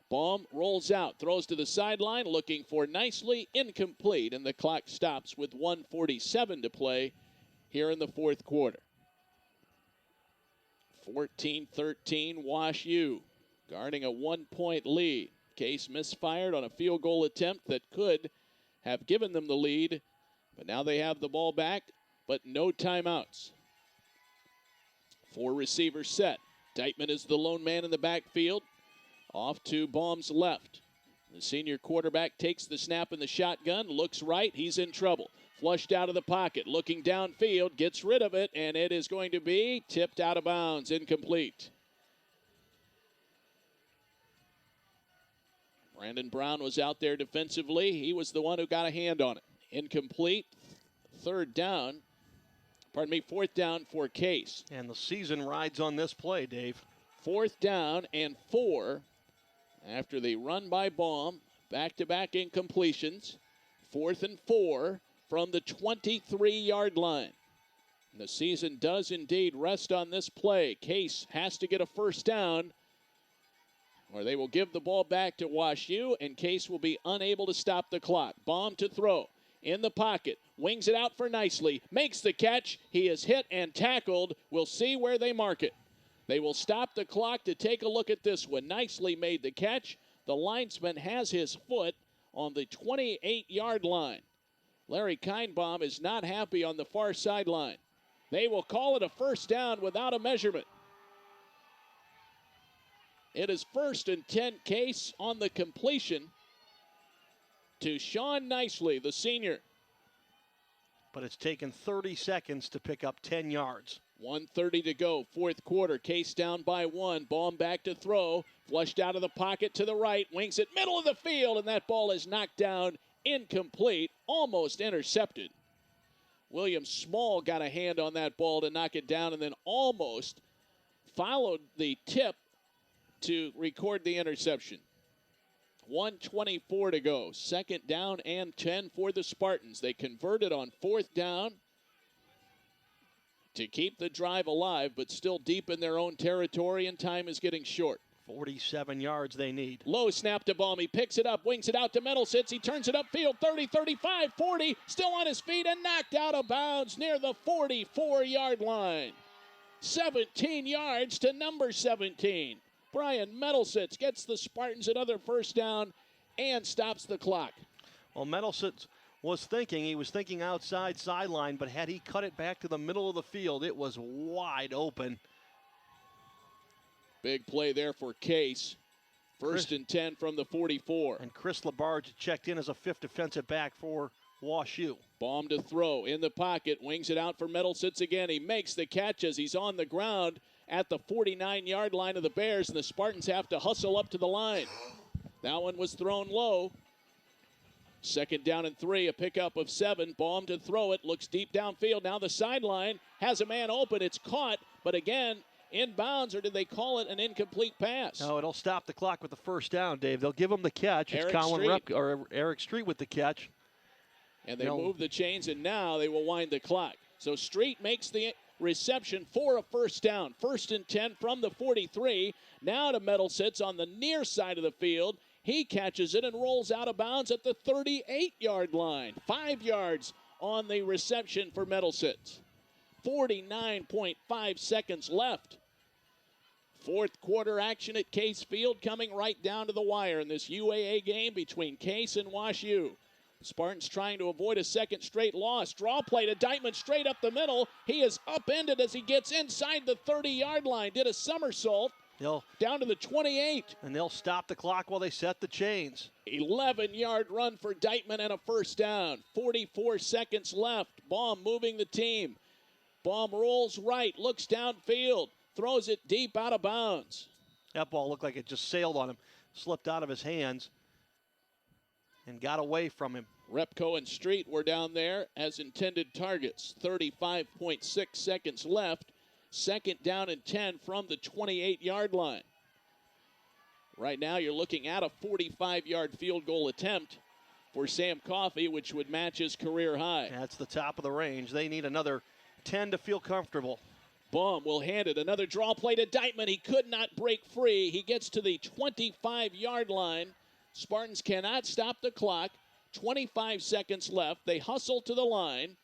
Baum rolls out, throws to the sideline, looking for nicely, incomplete, and the clock stops with 1:47 to play here in the fourth quarter. 14-13 WashU, guarding a 1-point lead. Case misfired on a field goal attempt that could have given them the lead, but now they have the ball back, but no timeouts. 4 receivers set. Deitman is the lone man in the backfield. Off to Baum's left. The senior quarterback takes the snap in the shotgun, looks right, he's in trouble. Flushed out of the pocket, looking downfield, gets rid of it, and it is going to be tipped out of bounds, incomplete. Brandon Brown was out there defensively. He was the one who got a hand on it. Incomplete. Fourth down for Case. And the season rides on this play, Dave. 4th down and 4 after the run by Baum. Back-to-back incompletions. 4th and 4 from the 23-yard line. And the season does indeed rest on this play. Case has to get a first down, or they will give the ball back to WashU, and Case will be unable to stop the clock. Baum to throw. In the pocket. Wings it out for Nicely. Makes the catch. He is hit and tackled. We'll see where they mark it. They will stop the clock to take a look at this one. Nicely made the catch. The linesman has his foot on the 28-yard line. Larry Kindbaum is not happy on the far sideline. They will call it a first down without a measurement. It is 1st and 10 Case on the completion to Sean Nicely, the senior. But it's taken 30 seconds to pick up 10 yards. 1:30 to go, fourth quarter. Case down by 1. Baum back to throw. Flushed out of the pocket to the right. Wings it middle of the field, and that ball is knocked down, incomplete, almost intercepted. William Small got a hand on that ball to knock it down and then almost followed the tip to record the interception. 1:24 to go. 2nd down and 10 for the Spartans. They converted on 4th down to keep the drive alive, but still deep in their own territory, and time is getting short. 47 yards they need. Low snap to Baum. He picks it up, wings it out to Middlesitz. He turns it upfield, 30, 35, 40, still on his feet and knocked out of bounds near the 44-yard line. 17 yards to number 17. Brian Middlesitz gets the Spartans another first down and stops the clock. Well, Middlesitz was thinking outside sideline, but had he cut it back to the middle of the field, it was wide open. Big play there for Case. 1st and 10 from the 44. And Chris Labarge checked in as a 5th defensive back for WashU. Baum to throw in the pocket, wings it out for Middlesitz again. He makes the catch as he's on the ground at the 49-yard line of the Bears, and the Spartans have to hustle up to the line. That one was thrown low. 2nd down and 3, a pickup of 7. Baum to throw it, looks deep downfield. Now the sideline has a man open. It's caught, but again, inbounds, or did they call it an incomplete pass? No, it'll stop the clock with the first down, Dave. They'll give him the catch. It's Eric Street with the catch. And they move the chains, and now they will wind the clock. So Street makes the reception for a first down. 1st and 10 from the 43. Now to Middlesitz on the near side of the field. He catches it and rolls out of bounds at the 38-yard line. 5 yards on the reception for Middlesitz. 49.5 seconds left. Fourth quarter action at Case Field coming right down to the wire in this UAA game between Case and WashU. Spartans trying to avoid a second straight loss. Draw play to Deitman straight up the middle. He is upended as he gets inside the 30-yard line. Did a somersault down to the 28. And they'll stop the clock while they set the chains. 11-yard run for Deitman and a first down. 44 seconds left. Baum moving the team. Baum rolls right, looks downfield, throws it deep out of bounds. That ball looked like it just sailed on him, slipped out of his hands, and got away from him. Repko and Street were down there as intended targets. 35.6 seconds left. Second down and 10 from the 28-yard line. Right now you're looking at a 45-yard field goal attempt for Sam Coffey, which would match his career high. That's the top of the range. They need another 10 to feel comfortable. Baum will hand it. Another draw play to Deitman. He could not break free. He gets to the 25-yard line. Spartans cannot stop the clock. 25 seconds left. They hustle to the line.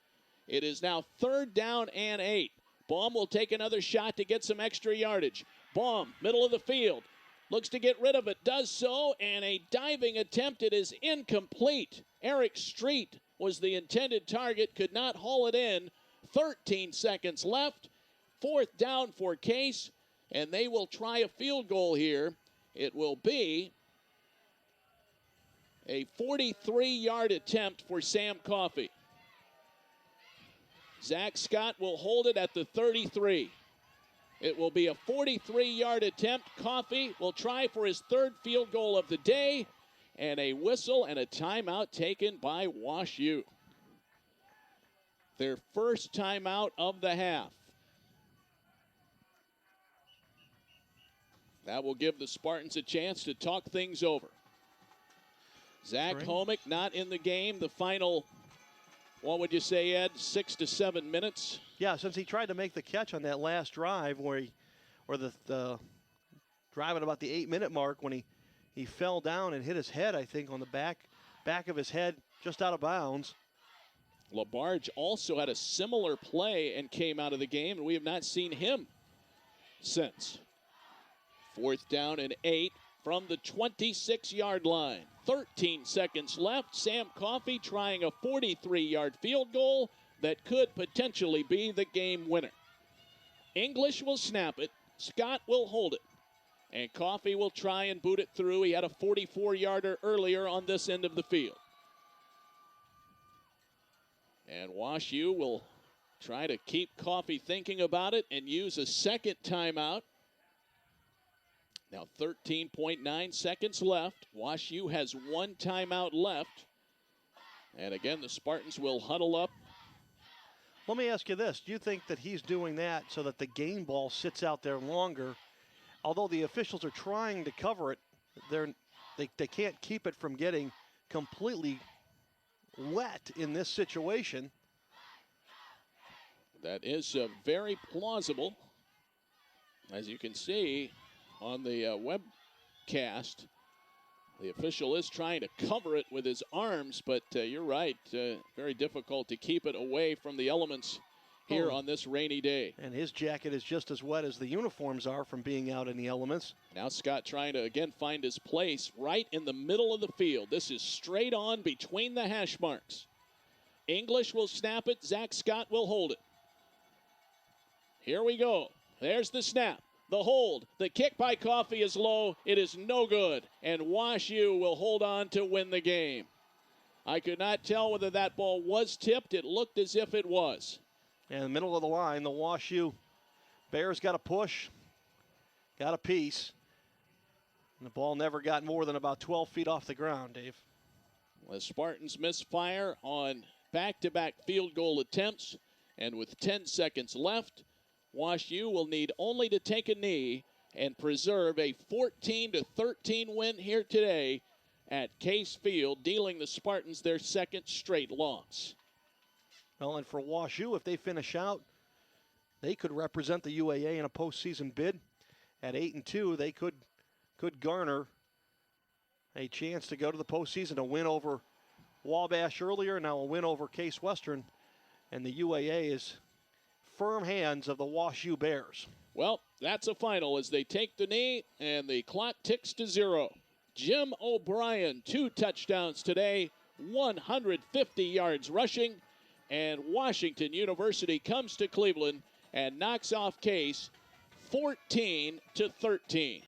It is now 3rd down and 8. Baum will take another shot to get some extra yardage. Baum, middle of the field. Looks to get rid of it. Does so, and a diving attempt. It is incomplete. Eric Street was the intended target. Could not haul it in. 13 seconds left. 4th down for Case, and they will try a field goal here. It will be a 43-yard attempt for Sam Coffey. Zach Scott will hold it at the 33. It will be a 43-yard attempt. Coffey will try for his 3rd field goal of the day, and a whistle and a timeout taken by WashU. Their first timeout of the half. That will give the Spartans a chance to talk things over. Zach Homick not in the game. The final, what would you say, Ed, 6 to 7 minutes? Yeah, since he tried to make the catch on that last drive where the drive at about the 8-minute mark when he fell down and hit his head, I think, on the back of his head, just out of bounds. LaBarge also had a similar play and came out of the game, and we have not seen him since. 4th down and 8 from the 26-yard line. 13 seconds left. Sam Coffey trying a 43-yard field goal that could potentially be the game winner. English will snap it. Scott will hold it. And Coffey will try and boot it through. He had a 44-yarder earlier on this end of the field. And WashU will try to keep Coffey thinking about it and use a second timeout. Now 13.9 seconds left. WashU has 1 timeout left. And again, the Spartans will huddle up. Let me ask you this. Do you think that he's doing that so that the game ball sits out there longer? Although the officials are trying to cover it, they can't keep it from getting completely wet in this situation. That is very plausible. As you can see on the webcast, the official is trying to cover it with his arms, but you're right, very difficult to keep it away from the elements here on this rainy day. And his jacket is just as wet as the uniforms are from being out in the elements. Now Scott trying to again find his place right in the middle of the field. This is straight on between the hash marks. English will snap it. Zach Scott will hold it. Here we go. There's the snap. The hold. The kick by Coffey is low. It is no good. And WashU will hold on to win the game. I could not tell whether that ball was tipped. It looked as if it was. And in the middle of the line, the WashU Bears got a push, got a piece. And the ball never got more than about 12 feet off the ground, Dave. The Spartans misfire on back-to-back field goal attempts. And with 10 seconds left, WashU will need only to take a knee and preserve a 14-13 win here today at Case Field, dealing the Spartans their second straight loss. Well, and for WashU, if they finish out, they could represent the UAA in a postseason bid. At 8-2, they could garner a chance to go to the postseason, a win over Wabash earlier, now a win over Case Western, and the UAA is firm hands of the WashU Bears. Well, that's a final as they take the knee and the clock ticks to 0. Jim O'Brien, 2 touchdowns today, 150 yards rushing, and Washington University comes to Cleveland and knocks off Case 14-13.